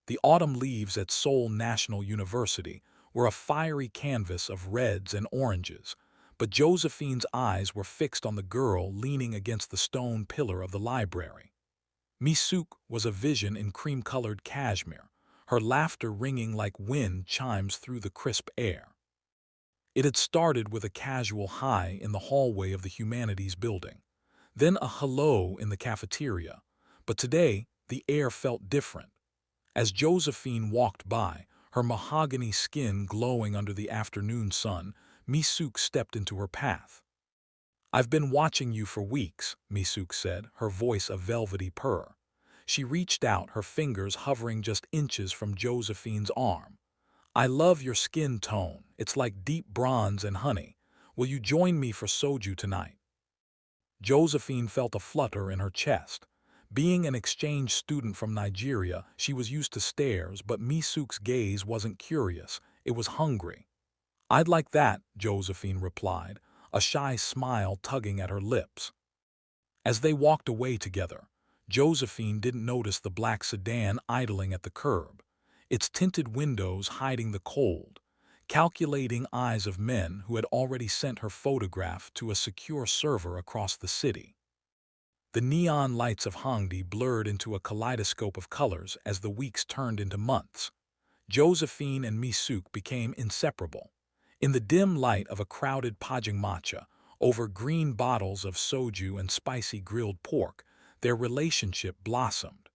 The autumn leaves at Seoul National University were a fiery canvas of reds and oranges, but Josephine's eyes were fixed on the girl leaning against the stone pillar of the library. Mi-sook was a vision in cream-colored cashmere, her laughter ringing like wind chimes through the crisp air. It had started with a casual hi in the hallway of the Humanities building, then a hello in the cafeteria, but today the air felt different. As Josephine walked by, her mahogany skin glowing under the afternoon sun, Mi-sook stepped into her path. "I've been watching you for weeks," Mi-sook said, her voice a velvety purr. She reached out, her fingers hovering just inches from Josephine's arm. "I love your skin tone. It's like deep bronze and honey. Will you join me for soju tonight?" Josephine felt a flutter in her chest. Being an exchange student from Nigeria, she was used to stares, but Mi-sook's gaze wasn't curious, it was hungry. "I'd like that," Josephine replied, a shy smile tugging at her lips. As they walked away together, Josephine didn't notice the black sedan idling at the curb, its tinted windows hiding the cold, calculating eyes of men who had already sent her photograph to a secure server across the city. The neon lights of Hongdae blurred into a kaleidoscope of colors as the weeks turned into months. Josephine and Mi-sook became inseparable. In the dim light of a crowded pajangmatcha, over green bottles of soju and spicy grilled pork, their relationship blossomed.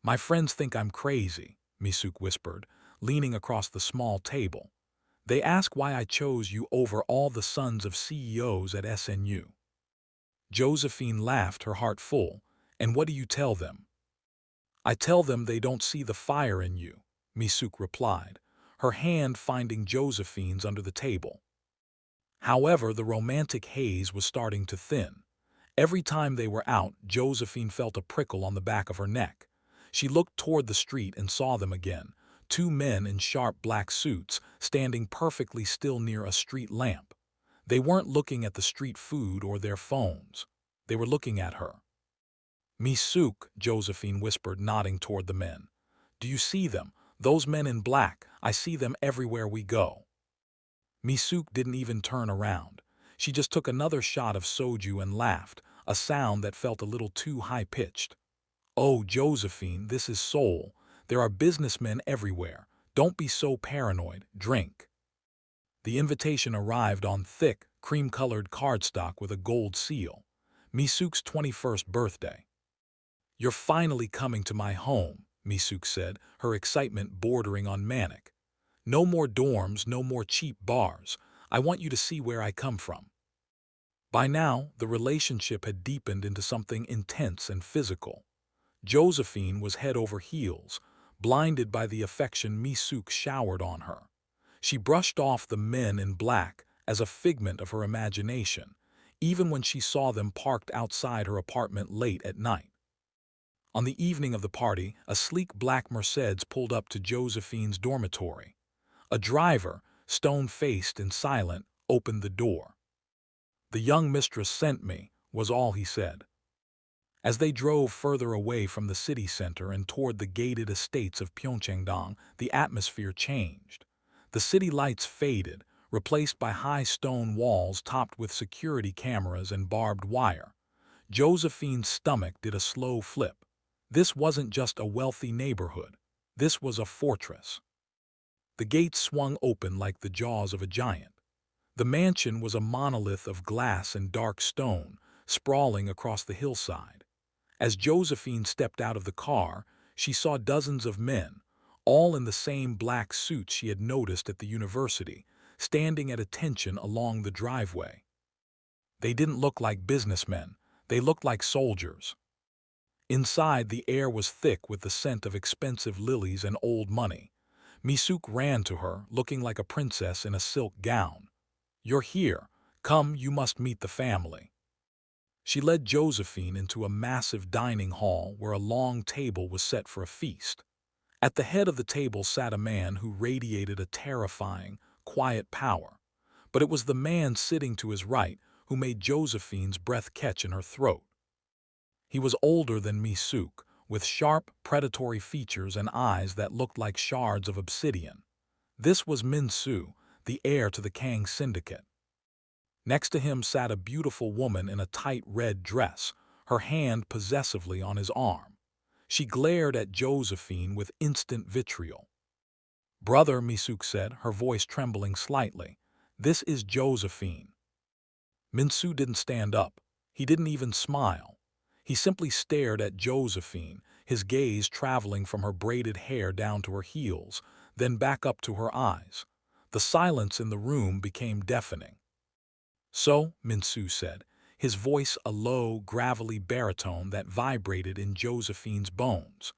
"My friends think I'm crazy," Mi-sook whispered, leaning across the small table. "They ask why I chose you over all the sons of CEOs at SNU." Josephine laughed, her heart full. "And what do you tell them?" "I tell them they don't see the fire in you," Mi-sook replied, her hand finding Josephine's under the table. However, the romantic haze was starting to thin. Every time they were out, Josephine felt a prickle on the back of her neck. She looked toward the street and saw them again, two men in sharp black suits, standing perfectly still near a street lamp. They weren't looking at the street food or their phones. They were looking at her. "Mi-sook," Josephine whispered, nodding toward the men. "Do you see them? Those men in black. I see them everywhere we go." Mi-sook didn't even turn around. She just took another shot of soju and laughed, a sound that felt a little too high-pitched. "Oh, Josephine, this is Seoul. There are businessmen everywhere. Don't be so paranoid. Drink." The invitation arrived on thick, cream-colored cardstock with a gold seal. Mi-sook's 21st birthday. "You're finally coming to my home," Mi-sook said, her excitement bordering on manic. "No more dorms, no more cheap bars. I want you to see where I come from." By now, the relationship had deepened into something intense and physical. Josephine was head over heels, blinded by the affection Mi-sook showered on her. She brushed off the men in black as a figment of her imagination, even when she saw them parked outside her apartment late at night. On the evening of the party, a sleek black Mercedes pulled up to Josephine's dormitory. A driver, stone-faced and silent, opened the door. "The young mistress sent me," was all he said. As they drove further away from the city center and toward the gated estates of Pyeongchangdong, the atmosphere changed. The city lights faded, replaced by high stone walls topped with security cameras and barbed wire. Josephine's stomach did a slow flip. This wasn't just a wealthy neighborhood. This was a fortress. The gates swung open like the jaws of a giant. The mansion was a monolith of glass and dark stone, sprawling across the hillside. As Josephine stepped out of the car, she saw dozens of men, all in the same black suits she had noticed at the university, standing at attention along the driveway. They didn't look like businessmen, they looked like soldiers. Inside, the air was thick with the scent of expensive lilies and old money. Mi-sook ran to her, looking like a princess in a silk gown. "You're here. Come, you must meet the family." She led Josephine into a massive dining hall where a long table was set for a feast. At the head of the table sat a man who radiated a terrifying, quiet power. But it was the man sitting to his right who made Josephine's breath catch in her throat. He was older than Mi-sook, with sharp, predatory features and eyes that looked like shards of obsidian. This was Mi-sook, the heir to the Kang Syndicate. Next to him sat a beautiful woman in a tight red dress, her hand possessively on his arm. She glared at Josephine with instant vitriol. "Brother," Mi-sook said, her voice trembling slightly, "this is Josephine." Mi-sook didn't stand up. He didn't even smile. He simply stared at Josephine, his gaze traveling from her braided hair down to her heels, then back up to her eyes. The silence in the room became deafening. "So," Mi-sook said, his voice a low, gravelly baritone that vibrated in Josephine's bones.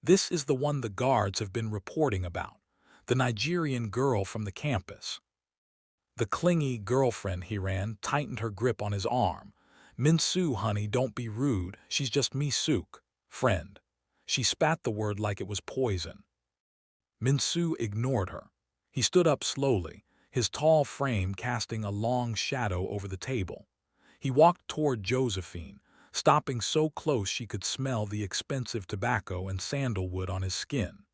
"This is the one the guards have been reporting about, the Nigerian girl from the campus." The clingy girlfriend, Heir, tightened her grip on his arm. "Mi-sook, honey, don't be rude. She's just Mi-sook, friend." She spat the word like it was poison. Mi-sook ignored her. He stood up slowly, his tall frame casting a long shadow over the table. He walked toward Josephine, stopping so close she could smell the expensive tobacco and sandalwood on his skin.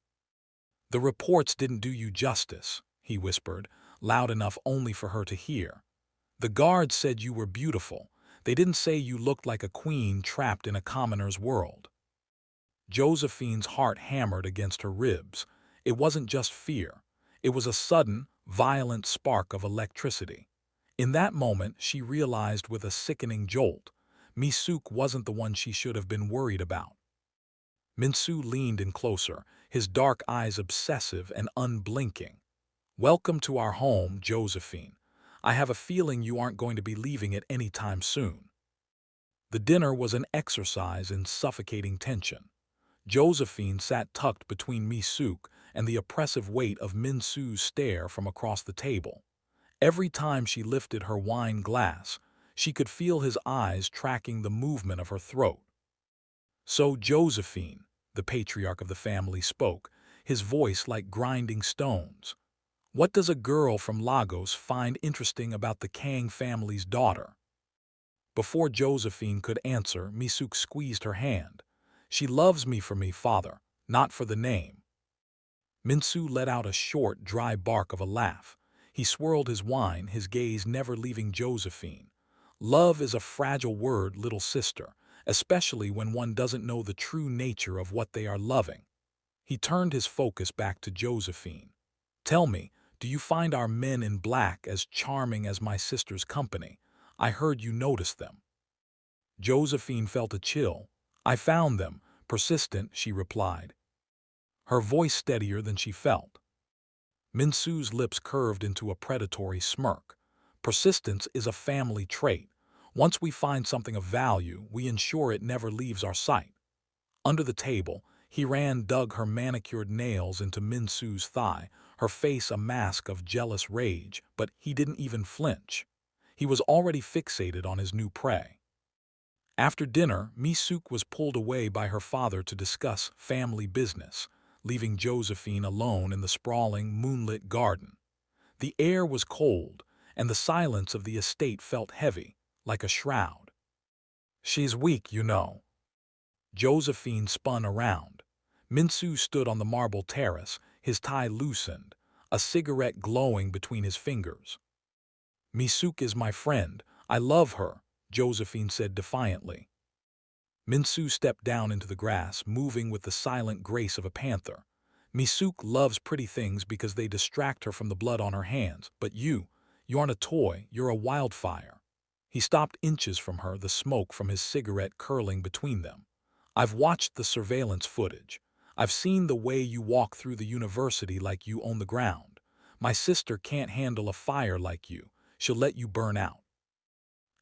"The reports didn't do you justice," he whispered, loud enough only for her to hear. "The guards said you were beautiful. They didn't say you looked like a queen trapped in a commoner's world." Josephine's heart hammered against her ribs. It wasn't just fear. It was a sudden, violent spark of electricity. In that moment, she realized with a sickening jolt, Mi-sook wasn't the one she should have been worried about. Mi-sook leaned in closer, his dark eyes obsessive and unblinking. "Welcome to our home, Josephine. I have a feeling you aren't going to be leaving it anytime soon." The dinner was an exercise in suffocating tension. Josephine sat tucked between Mi-sook and the oppressive weight of Mi-sook's stare from across the table. Every time she lifted her wine glass, she could feel his eyes tracking the movement of her throat. "So Josephine," the patriarch of the family spoke, his voice like grinding stones, "what does a girl from Lagos find interesting about the Kang family's daughter?" Before Josephine could answer, Mi-sook squeezed her hand. "She loves me for me, father, not for the name." Mi-sook let out a short, dry bark of a laugh. He swirled his wine, his gaze never leaving Josephine. "Love is a fragile word, little sister, especially when one doesn't know the true nature of what they are loving." He turned his focus back to Josephine. "Tell me, do you find our men in black as charming as my sister's company? I heard you noticed them." Josephine felt a chill. "I found them, persistent," she replied, her voice steadier than she felt. Mi-sook's lips curved into a predatory smirk. "Persistence is a family trait. Once we find something of value, we ensure it never leaves our sight." Under the table, Heir dug her manicured nails into Mi-sook's thigh, her face a mask of jealous rage, but he didn't even flinch. He was already fixated on his new prey. After dinner, Mi-sook was pulled away by her father to discuss family business, leaving Josephine alone in the sprawling, moonlit garden. The air was cold, and the silence of the estate felt heavy, like a shroud. "She's weak, you know." Josephine spun around. Mi-sook stood on the marble terrace, his tie loosened, a cigarette glowing between his fingers. "Mi-sook is my friend. I love her," Josephine said defiantly. Mi-sook stepped down into the grass, moving with the silent grace of a panther. "Mi-sook loves pretty things because they distract her from the blood on her hands, but you aren't a toy, you're a wildfire." He stopped inches from her, the smoke from his cigarette curling between them. "I've watched the surveillance footage. I've seen the way you walk through the university like you own the ground. My sister can't handle a fire like you. She'll let you burn out."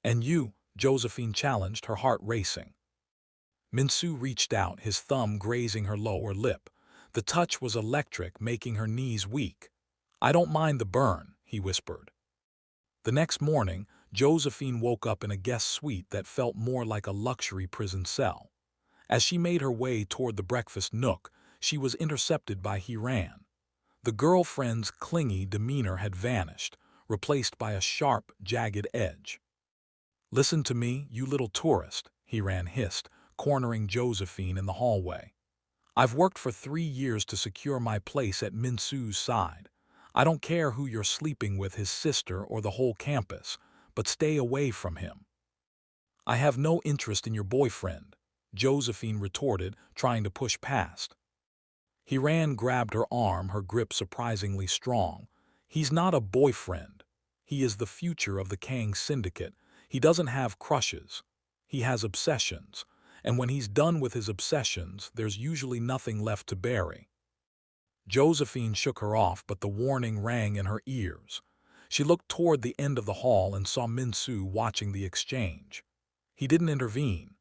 "And you," Josephine challenged, her heart racing. Mi-sook reached out, his thumb grazing her lower lip. The touch was electric, making her knees weak. "I don't mind the burn," he whispered. The next morning, Josephine woke up in a guest suite that felt more like a luxury prison cell. As she made her way toward the breakfast nook, she was intercepted by Heir. The girlfriend's clingy demeanor had vanished, replaced by a sharp, jagged edge. "Listen to me, you little tourist," Heir hissed, cornering Josephine in the hallway. "I've worked for 3 years to secure my place at Mi-sook's side. I don't care who you're sleeping with, his sister or the whole campus, but stay away from him." "I have no interest in your boyfriend," Josephine retorted, trying to push past. Heir grabbed her arm, her grip surprisingly strong. "He's not a boyfriend. He is the future of the Kang Syndicate. He doesn't have crushes. He has obsessions. And when he's done with his obsessions, there's usually nothing left to bury." Josephine shook her off, but the warning rang in her ears. She looked toward the end of the hall and saw Mi-sook watching the exchange. He didn't intervene.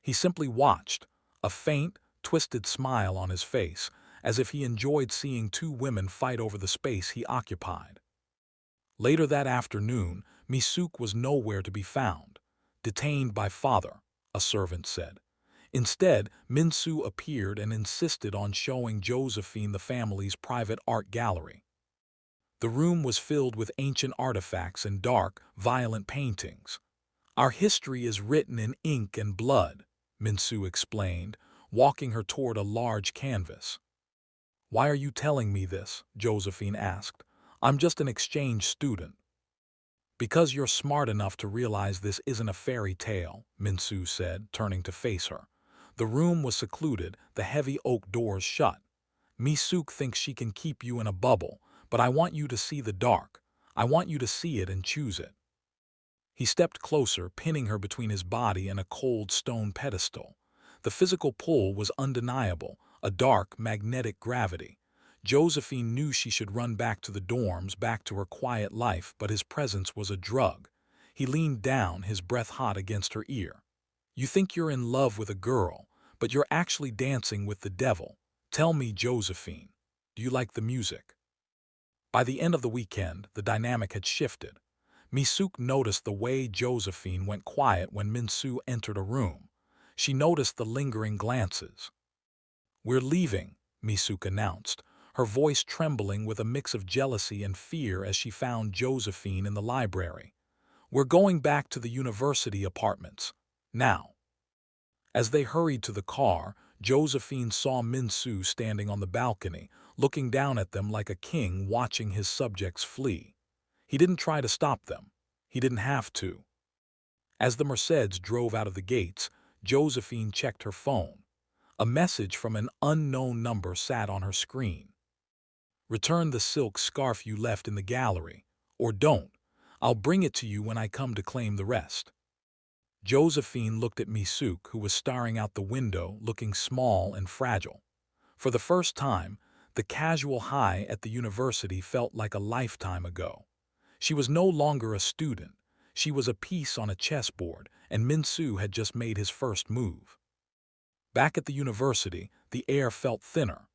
He simply watched, a faint, twisted smile on his face, as if he enjoyed seeing two women fight over the space he occupied. Later that afternoon, Mi-sook was nowhere to be found. "Detained by father," a servant said. Instead, Mi-sook appeared and insisted on showing Josephine the family's private art gallery. The room was filled with ancient artifacts and dark, violent paintings. "Our history is written in ink and blood," Mi-sook explained, walking her toward a large canvas. "Why are you telling me this?" Josephine asked. "I'm just an exchange student." "Because you're smart enough to realize this isn't a fairy tale," Mi-sook said, turning to face her. The room was secluded, the heavy oak doors shut. "Mi-sook thinks she can keep you in a bubble, but I want you to see the dark. I want you to see it and choose it." He stepped closer, pinning her between his body and a cold stone pedestal. The physical pull was undeniable, a dark, magnetic gravity. Josephine knew she should run back to the dorms, back to her quiet life, but his presence was a drug. He leaned down, his breath hot against her ear. "You think you're in love with a girl, but you're actually dancing with the devil. Tell me, Josephine, do you like the music?" By the end of the weekend, the dynamic had shifted. Mi-sook noticed the way Josephine went quiet when Mi-sook entered a room. She noticed the lingering glances. "We're leaving," Mi-sook announced, her voice trembling with a mix of jealousy and fear as she found Josephine in the library. "We're going back to the university apartments. Now." As they hurried to the car, Josephine saw Mi-sook standing on the balcony, looking down at them like a king watching his subjects flee. He didn't try to stop them. He didn't have to. As the Mercedes drove out of the gates, Josephine checked her phone. A message from an unknown number sat on her screen. "Return the silk scarf you left in the gallery. Or don't. I'll bring it to you when I come to claim the rest." Josephine looked at Mi-sook, who was staring out the window, looking small and fragile. For the first time, the casual high at the university felt like a lifetime ago. She was no longer a student. She was a piece on a chessboard, and Mi-sook had just made his first move. Back at the university, the air felt thinner.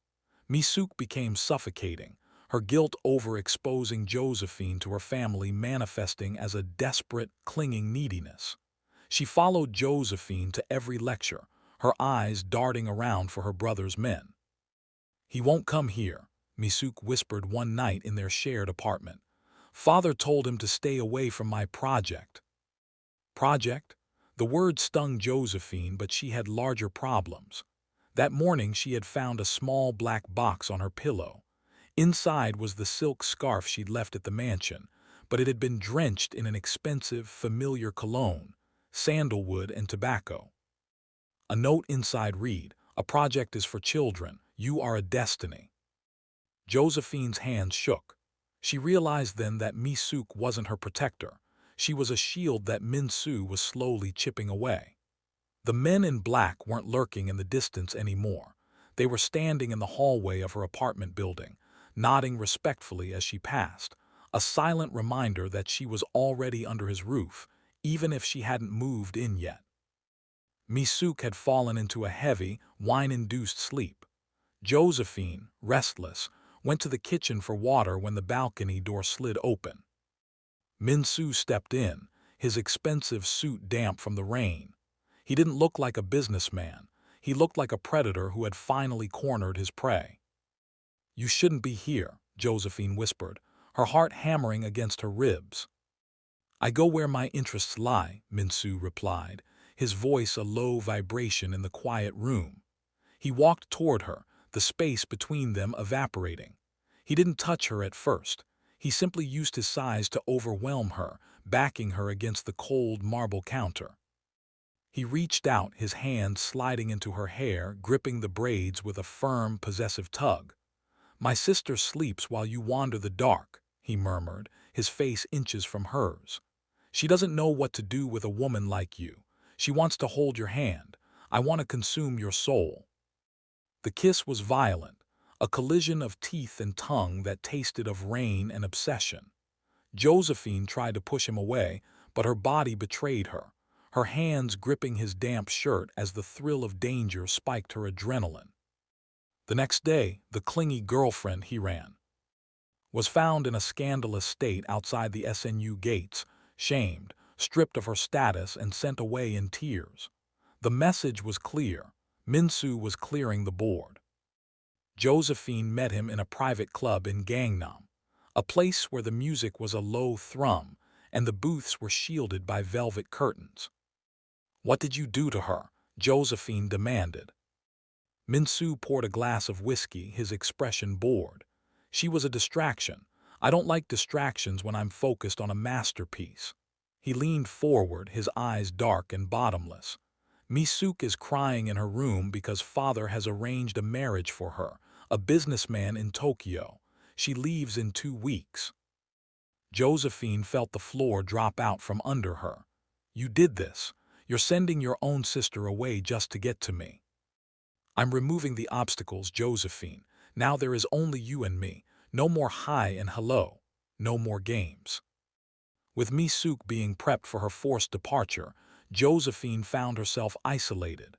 Mi-sook became suffocating, her guilt overexposing Josephine to her family manifesting as a desperate, clinging neediness. She followed Josephine to every lecture, her eyes darting around for her brother's men. "He won't come here," Mi-sook whispered one night in their shared apartment. "Father told him to stay away from my project." Project? The word stung Josephine, but she had larger problems. That morning she had found a small black box on her pillow. Inside was the silk scarf she'd left at the mansion, but it had been drenched in an expensive, familiar cologne, sandalwood and tobacco. A note inside read, "A project is for children. You are a destiny." Josephine's hands shook. She realized then that Mi-sook wasn't her protector. She was a shield that Mi-sook was slowly chipping away. The men in black weren't lurking in the distance anymore. They were standing in the hallway of her apartment building, nodding respectfully as she passed, a silent reminder that she was already under his roof, even if she hadn't moved in yet. Mi-sook had fallen into a heavy, wine-induced sleep. Josephine, restless, went to the kitchen for water when the balcony door slid open. Mi-sook stepped in, his expensive suit damp from the rain. He didn't look like a businessman. He looked like a predator who had finally cornered his prey. "You shouldn't be here," Josephine whispered, her heart hammering against her ribs. "I go where my interests lie," Mi-sook replied, his voice a low vibration in the quiet room. He walked toward her, the space between them evaporating. He didn't touch her at first. He simply used his size to overwhelm her, backing her against the cold marble counter. He reached out, his hand sliding into her hair, gripping the braids with a firm, possessive tug. "My sister sleeps while you wander the dark," he murmured, his face inches from hers. "She doesn't know what to do with a woman like you. She wants to hold your hand. I want to consume your soul." The kiss was violent, a collision of teeth and tongue that tasted of rain and obsession. Josephine tried to push him away, but her body betrayed her hands gripping his damp shirt as the thrill of danger spiked her adrenaline. The next day, the clingy girlfriend he ran was found in a scandalous state outside the SNU gates, shamed, stripped of her status, and sent away in tears. The message was clear. Mi-sook was clearing the board. Josephine met him in a private club in Gangnam, a place where the music was a low thrum and the booths were shielded by velvet curtains. "What did you do to her?" Josephine demanded. Mi-sook poured a glass of whiskey, his expression bored. "She was a distraction. I don't like distractions when I'm focused on a masterpiece." He leaned forward, his eyes dark and bottomless. "Mi-sook is crying in her room because father has arranged a marriage for her, a businessman in Tokyo. She leaves in 2 weeks." Josephine felt the floor drop out from under her. "You did this. You're sending your own sister away just to get to me." "I'm removing the obstacles, Josephine. Now there is only you and me. No more hi and hello. No more games." With Mi-sook being prepped for her forced departure, Josephine found herself isolated.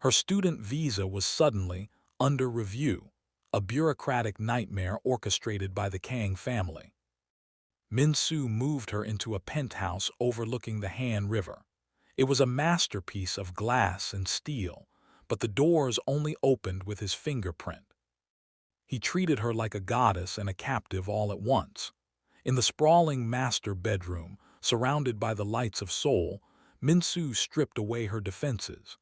Her student visa was suddenly under review, a bureaucratic nightmare orchestrated by the Kang family. Mi-sook moved her into a penthouse overlooking the Han River. It was a masterpiece of glass and steel, but the doors only opened with his fingerprint. He treated her like a goddess and a captive all at once. In the sprawling master bedroom, surrounded by the lights of Seoul, Mi-sook stripped away her defenses.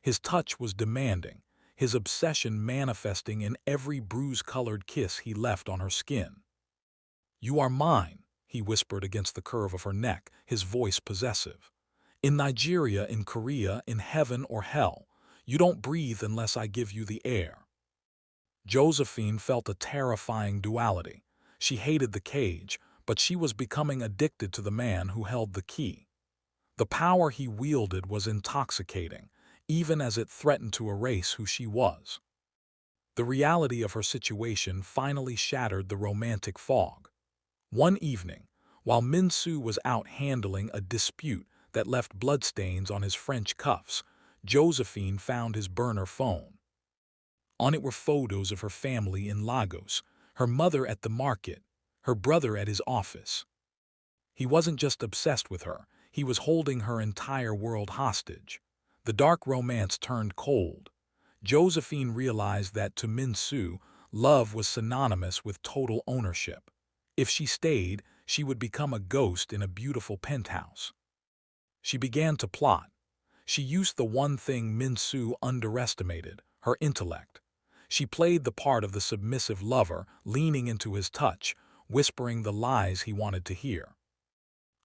His touch was demanding, his obsession manifesting in every bruise-colored kiss he left on her skin. "You are mine," he whispered against the curve of her neck, his voice possessive. "In Nigeria, in Korea, in heaven or hell, you don't breathe unless I give you the air." Josephine felt a terrifying duality. She hated the cage, but she was becoming addicted to the man who held the key. The power he wielded was intoxicating, even as it threatened to erase who she was. The reality of her situation finally shattered the romantic fog. One evening, while Mi-sook was out handling a dispute that left bloodstains on his French cuffs, Josephine found his burner phone. On it were photos of her family in Lagos, her mother at the market, her brother at his office. He wasn't just obsessed with her, he was holding her entire world hostage. The dark romance turned cold. Josephine realized that to Mi-sook, love was synonymous with total ownership. If she stayed, she would become a ghost in a beautiful penthouse. She began to plot. She used the one thing Mi-sook underestimated, her intellect. She played the part of the submissive lover, leaning into his touch, whispering the lies he wanted to hear.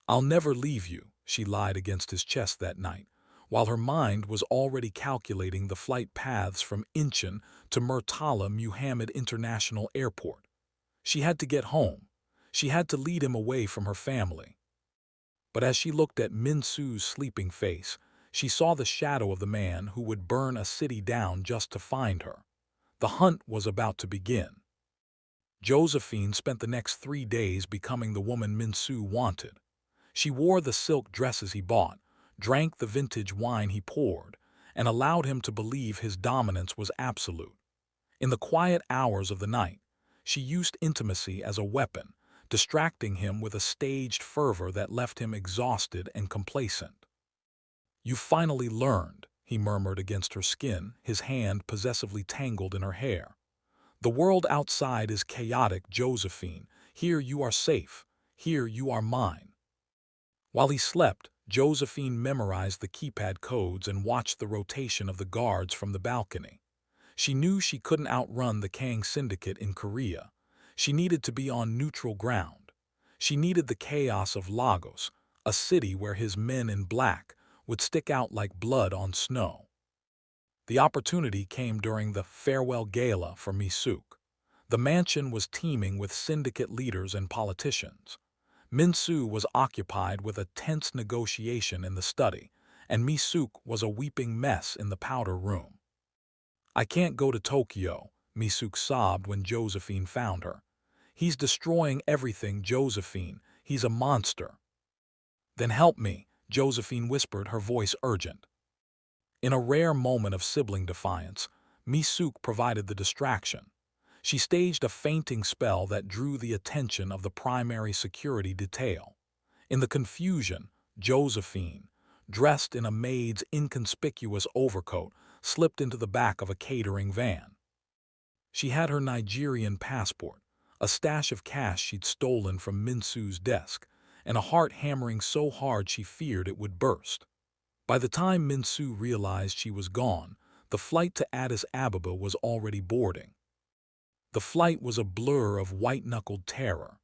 "I'll never leave you," she lied against his chest that night, while her mind was already calculating the flight paths from Incheon to Murtala Muhammad International Airport. She had to get home. She had to lead him away from her family. But as she looked at Mi-sook's sleeping face, she saw the shadow of the man who would burn a city down just to find her. The hunt was about to begin. Josephine spent the next 3 days becoming the woman Mi-sook wanted. She wore the silk dresses he bought, drank the vintage wine he poured, and allowed him to believe his dominance was absolute. In the quiet hours of the night, she used intimacy as a weapon, distracting him with a staged fervor that left him exhausted and complacent. "You finally learned," he murmured against her skin, his hand possessively tangled in her hair. "The world outside is chaotic, Josephine. Here you are safe. Here you are mine." While he slept, Josephine memorized the keypad codes and watched the rotation of the guards from the balcony. She knew she couldn't outrun the Kang Syndicate in Korea. She needed to be on neutral ground. She needed the chaos of Lagos, a city where his men in black would stick out like blood on snow. The opportunity came during the farewell gala for Mi-sook. The mansion was teeming with syndicate leaders and politicians. Mi-sook was occupied with a tense negotiation in the study, and Mi-sook was a weeping mess in the powder room. "I can't go to Tokyo," Mi-sook sobbed when Josephine found her. "He's destroying everything, Josephine. He's a monster." "Then help me," Josephine whispered, her voice urgent. In a rare moment of sibling defiance, Mi-sook provided the distraction. She staged a fainting spell that drew the attention of the primary security detail. In the confusion, Josephine, dressed in a maid's inconspicuous overcoat, slipped into the back of a catering van. She had her Nigerian passport, a stash of cash she'd stolen from Mi-sook's desk, and a heart hammering so hard she feared it would burst. By the time Mi-sook realized she was gone, the flight to Addis Ababa was already boarding. The flight was a blur of white-knuckled terror.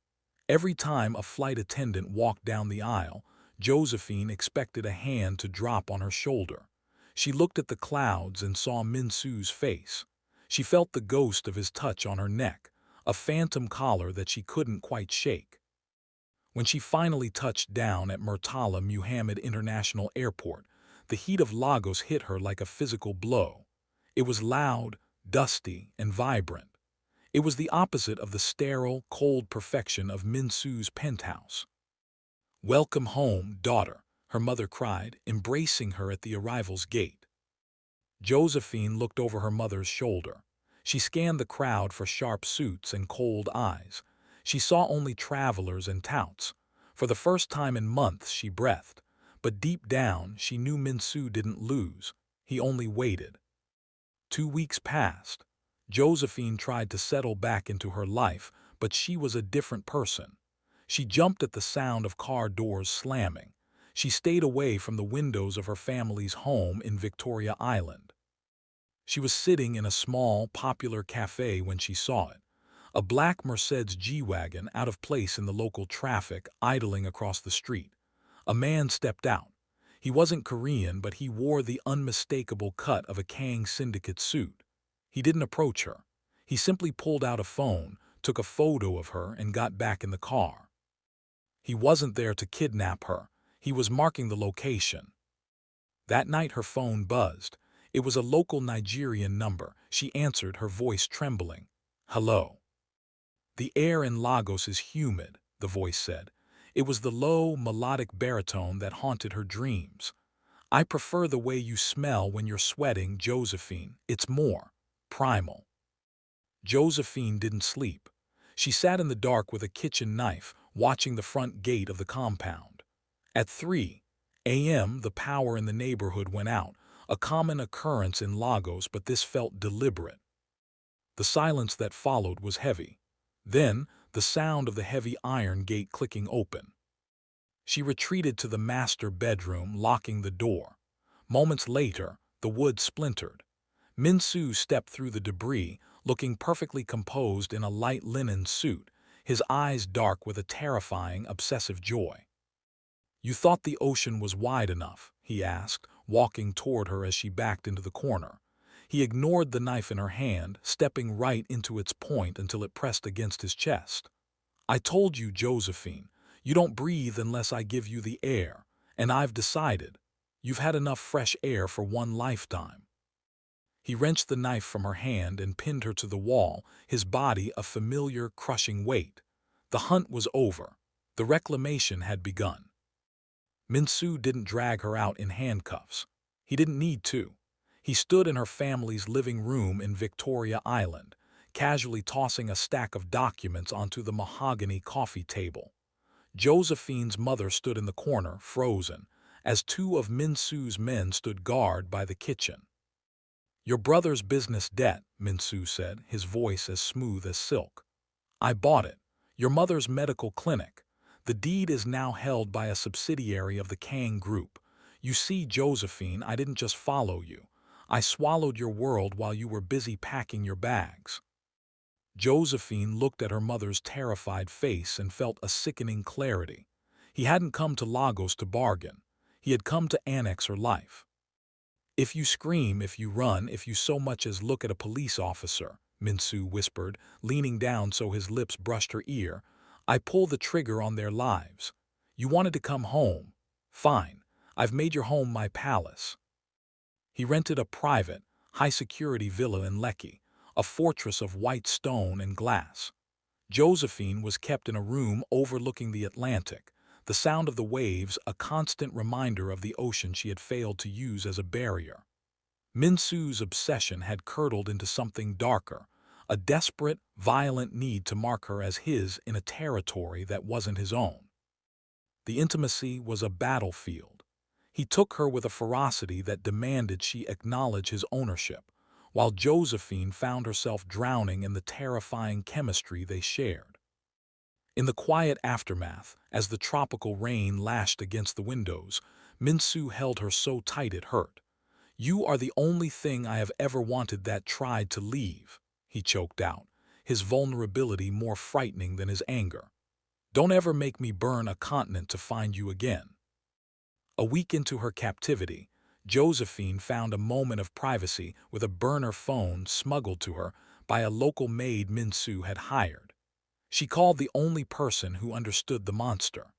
Every time a flight attendant walked down the aisle, Josephine expected a hand to drop on her shoulder. She looked at the clouds and saw Mi-sook's face. She felt the ghost of his touch on her neck, a phantom collar that she couldn't quite shake. When she finally touched down at Murtala Muhammad International Airport, the heat of Lagos hit her like a physical blow. It was loud, dusty, and vibrant. It was the opposite of the sterile, cold perfection of Mi-sook's penthouse. "Welcome home, daughter," her mother cried, embracing her at the arrival's gate. Josephine looked over her mother's shoulder. She scanned the crowd for sharp suits and cold eyes. She saw only travelers and touts. For the first time in months she breathed, but deep down she knew Mi-sook didn't lose. He only waited. 2 weeks passed. Josephine tried to settle back into her life, but she was a different person. She jumped at the sound of car doors slamming. She stayed away from the windows of her family's home in Victoria Island. She was sitting in a small, popular cafe when she saw it. A black Mercedes G-Wagon out of place in the local traffic, idling across the street. A man stepped out. He wasn't Korean, but he wore the unmistakable cut of a Kang Syndicate suit. He didn't approach her. He simply pulled out a phone, took a photo of her, and got back in the car. He wasn't there to kidnap her. He was marking the location. That night her phone buzzed. It was a local Nigerian number. She answered, her voice trembling. "Hello." "The air in Lagos is humid," the voice said. It was the low, melodic baritone that haunted her dreams. "I prefer the way you smell when you're sweating, Josephine. It's more primal." Josephine didn't sleep. She sat in the dark with a kitchen knife, watching the front gate of the compound. At 3 a.m., the power in the neighborhood went out, a common occurrence in Lagos, but this felt deliberate. The silence that followed was heavy. Then, the sound of the heavy iron gate clicking open. She retreated to the master bedroom, locking the door. Moments later, the wood splintered. Mi-sook stepped through the debris, looking perfectly composed in a light linen suit, his eyes dark with a terrifying, obsessive joy. "You thought the ocean was wide enough?" he asked, walking toward her as she backed into the corner. He ignored the knife in her hand, stepping right into its point until it pressed against his chest. "I told you, Josephine, you don't breathe unless I give you the air, and I've decided. You've had enough fresh air for one lifetime." He wrenched the knife from her hand and pinned her to the wall, his body a familiar, crushing weight. The hunt was over. The reclamation had begun. Mi-sook didn't drag her out in handcuffs. He didn't need to. He stood in her family's living room in Victoria Island, casually tossing a stack of documents onto the mahogany coffee table. Josephine's mother stood in the corner, frozen, as two of Mi-sook's men stood guard by the kitchen. "Your brother's business debt," Mi-sook said, his voice as smooth as silk. "I bought it. Your mother's medical clinic. The deed is now held by a subsidiary of the Kang Group. You see, Josephine, I didn't just follow you. I swallowed your world while you were busy packing your bags." Josephine looked at her mother's terrified face and felt a sickening clarity. He hadn't come to Lagos to bargain. He had come to annex her life. "If you scream, if you run, if you so much as look at a police officer," Mi-sook whispered, leaning down so his lips brushed her ear, "I pull the trigger on their lives. You wanted to come home. Fine. I've made your home my palace." He rented a private, high-security villa in Lekki, a fortress of white stone and glass. Josephine was kept in a room overlooking the Atlantic, the sound of the waves a constant reminder of the ocean she had failed to use as a barrier. Mi-sook's obsession had curdled into something darker, a desperate, violent need to mark her as his in a territory that wasn't his own. The intimacy was a battlefield. He took her with a ferocity that demanded she acknowledge his ownership, while Josephine found herself drowning in the terrifying chemistry they shared. In the quiet aftermath, as the tropical rain lashed against the windows, Mi-sook held her so tight it hurt. "You are the only thing I have ever wanted that tried to leave," he choked out, his vulnerability more frightening than his anger. "Don't ever make me burn a continent to find you again." A week into her captivity, Josephine found a moment of privacy with a burner phone smuggled to her by a local maid Mi-sook had hired. She called the only person who understood the monster.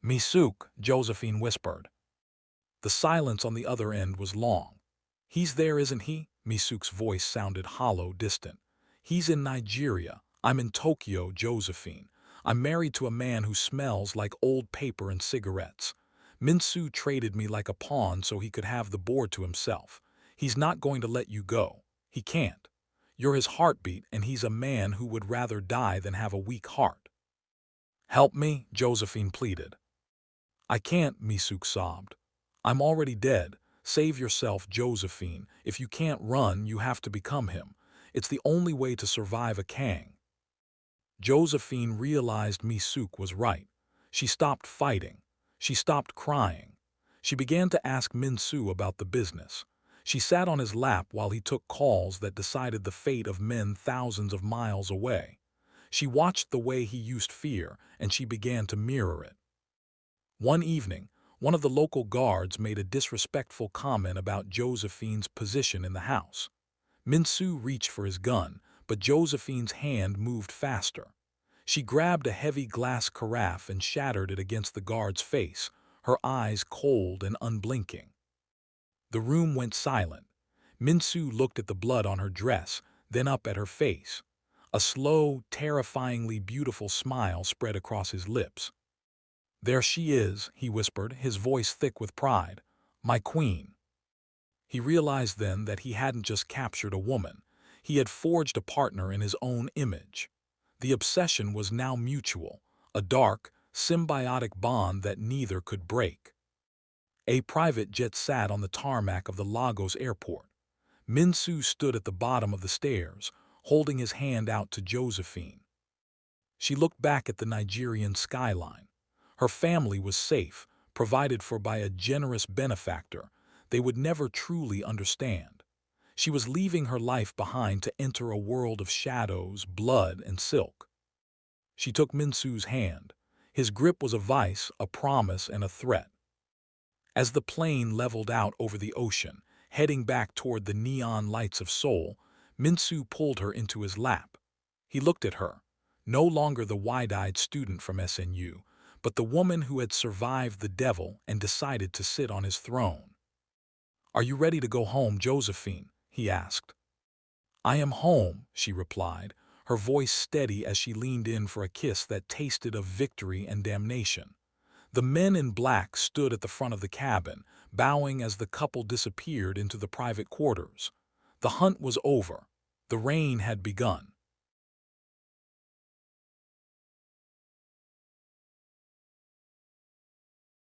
"Mi-sook," Josephine whispered. The silence on the other end was long. "He's there, isn't he?" Mi-sook's voice sounded hollow, distant. "He's in Nigeria. I'm in Tokyo, Josephine. I'm married to a man who smells like old paper and cigarettes. Mi-sook traded me like a pawn so he could have the board to himself. He's not going to let you go. He can't. You're his heartbeat, and he's a man who would rather die than have a weak heart." "Help me," Josephine pleaded. "I can't," Mi-sook sobbed. "I'm already dead. Save yourself, Josephine. If you can't run, you have to become him. It's the only way to survive a Kang." Josephine realized Mi-sook was right. She stopped fighting. She stopped crying. She began to ask Mi-sook about the business. She sat on his lap while he took calls that decided the fate of men thousands of miles away. She watched the way he used fear, and she began to mirror it. One evening, one of the local guards made a disrespectful comment about Josephine's position in the house. Mi-sook reached for his gun, but Josephine's hand moved faster. She grabbed a heavy glass carafe and shattered it against the guard's face, her eyes cold and unblinking. The room went silent. Mi-sook looked at the blood on her dress, then up at her face. A slow, terrifyingly beautiful smile spread across his lips. "There she is," he whispered, his voice thick with pride. "My queen." He realized then that he hadn't just captured a woman. He had forged a partner in his own image. The obsession was now mutual, a dark, symbiotic bond that neither could break. A private jet sat on the tarmac of the Lagos airport. Mi-sook stood at the bottom of the stairs, holding his hand out to Josephine. She looked back at the Nigerian skyline. Her family was safe, provided for by a generous benefactor they would never truly understand. She was leaving her life behind to enter a world of shadows, blood, and silk. She took Mi-sook's hand. His grip was a vice, a promise, and a threat. As the plane leveled out over the ocean, heading back toward the neon lights of Seoul, Mi-sook pulled her into his lap. He looked at her, no longer the wide-eyed student from SNU, but the woman who had survived the devil and decided to sit on his throne. "Are you ready to go home, Josephine?" he asked. "I am home," she replied, her voice steady as she leaned in for a kiss that tasted of victory and damnation. The men in black stood at the front of the cabin, bowing as the couple disappeared into the private quarters. The hunt was over. The rain had begun.